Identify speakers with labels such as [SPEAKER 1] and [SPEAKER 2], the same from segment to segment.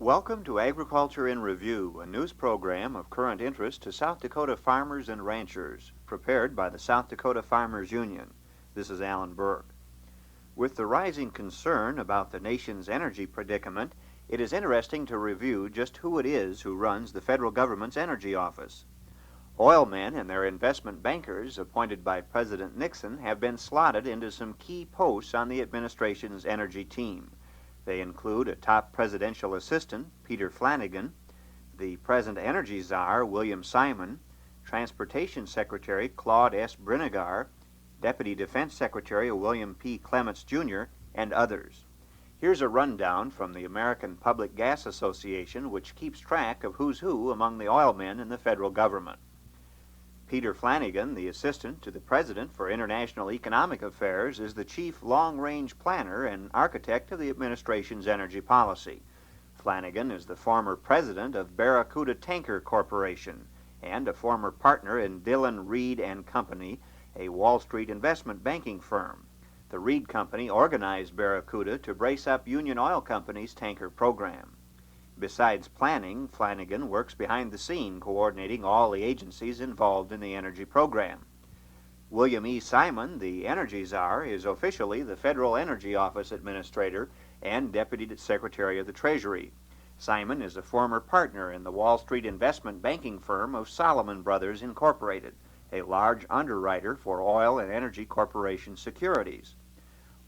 [SPEAKER 1] Welcome to Agriculture in Review, a news program of current interest to South Dakota farmers and ranchers, prepared by the South Dakota Farmers Union. This is Allan Burke. With the rising concern about the nation's energy predicament, it is interesting to review just who it is who runs the federal government's energy office. Oil men and their investment bankers appointed by President Nixon have been slotted into some key posts on the administration's energy team. They include a top presidential assistant, Peter Flanagan, the present energy czar, William Simon, Transportation Secretary Claude S. Brinegar, Deputy Defense Secretary William P. Clements, Jr., and others. Here's a rundown from the American Public Gas Association, which keeps track of who's who among the oil men in the federal government. Peter Flanagan, the Assistant to the President for International Economic Affairs, is the chief long-range planner and architect of the administration's energy policy. Flanagan is the former president of Barracuda Tanker Corporation and a former partner in Dillon, Reed & Company, a Wall Street investment banking firm. The Reed Company organized Barracuda to brace up Union Oil Company's tanker program. Besides planning, Flanagan works behind the scene, coordinating all the agencies involved in the energy program. William E. Simon, the Energy Czar, is officially the Federal Energy Office Administrator and Deputy Secretary of the Treasury. Simon is a former partner in the Wall Street investment banking firm of Solomon Brothers Incorporated, a large underwriter for oil and energy corporation securities.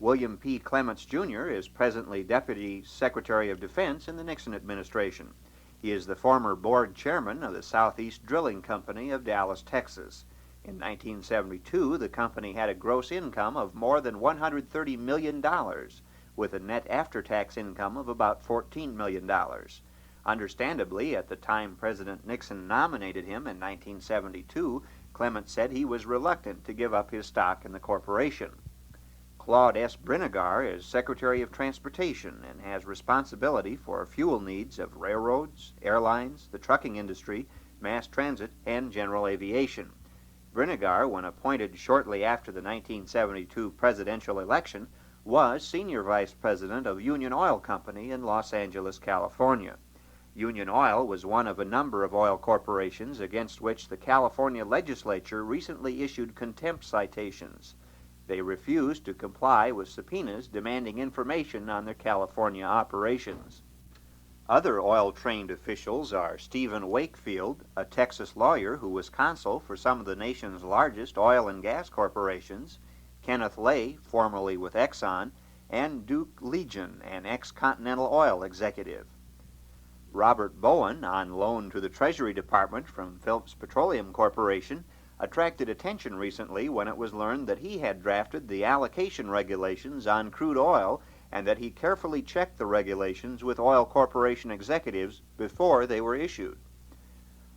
[SPEAKER 1] William P. Clements, Jr. is presently Deputy Secretary of Defense in the Nixon administration. He is the former board chairman of the Southeast Drilling Company of Dallas, Texas. In 1972, the company had a gross income of more than $130 million, with a net after-tax income of about $14 million. Understandably, at the time President Nixon nominated him in 1972, Clements said he was reluctant to give up his stock in the corporation. Claude S. Brinegar is Secretary of Transportation and has responsibility for fuel needs of railroads, airlines, the trucking industry, mass transit, and general aviation. Brinegar, when appointed shortly after the 1972 presidential election, was Senior Vice President of Union Oil Company in Los Angeles, California. Union Oil was one of a number of oil corporations against which the California legislature recently issued contempt citations. They refused to comply with subpoenas demanding information on their California operations. Other oil-trained officials are Stephen Wakefield, a Texas lawyer who was counsel for some of the nation's largest oil and gas corporations, Kenneth Lay, formerly with Exxon, and Duke Legion, an ex-Continental Oil executive. Robert Bowen, on loan to the Treasury Department from Phillips Petroleum Corporation, attracted attention recently when it was learned that he had drafted the allocation regulations on crude oil and that he carefully checked the regulations with oil corporation executives before they were issued.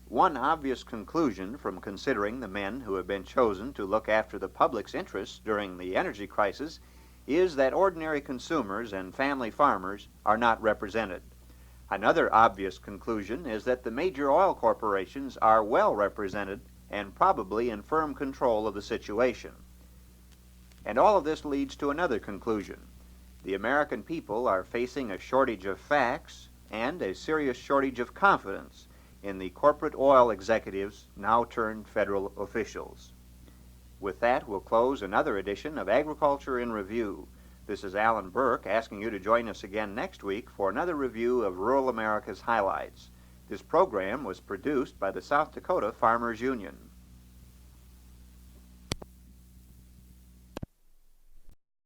[SPEAKER 1] One obvious conclusion from considering the men who have been chosen to look after the public's interests during the energy crisis is that ordinary consumers and family farmers are not represented. Another obvious conclusion is that the major oil corporations are well represented and probably in firm control of the situation. And all of this leads to another conclusion. The American people are facing a shortage of facts and a serious shortage of confidence in the corporate oil executives, now turned federal officials. With that, we'll close another edition of Agriculture in Review. This is Allan Burke asking you to join us again next week for another review of rural America's highlights. This program was produced by the South Dakota Farmers Union.